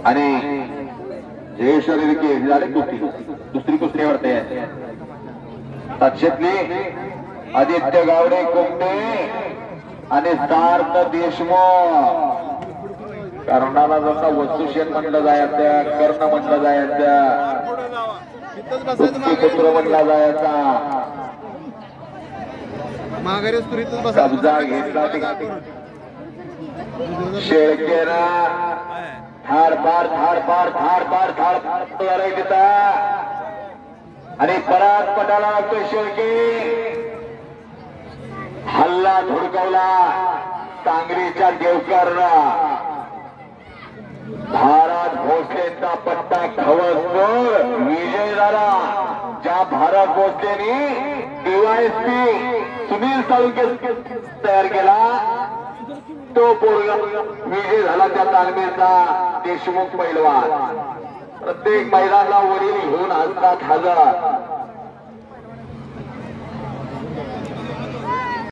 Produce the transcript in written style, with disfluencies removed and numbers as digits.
आणि जयेश्वरी की झाले दुसरी कुस्ती वाढते तक्षेतली आदित्य गावडे कोमटे आणि सार्थ देशमुख. कर्णाला जसा वस्तुशेन म्हणलं जायचं, कर्ण म्हणलं जायचं, पुत्र म्हणला जायचा. कब्जा घेतला शेळकेना थाडपार तिथं आणि परत पटाला लागतोय शेळके. हल्ला धुडकवला सांगलीच्या देवकरनं. भारत भोसलेंचा पट्टा खवसतोड विजय झाला. ज्या भारत भोसलेनी डीवायएसपी सुनील साळुंके तयार केला तो पोरगा विजय झाला. त्या तालमीचा देशमुख पैलवान. प्रत्येक मैदानाला वडील घेऊन असतात हजर.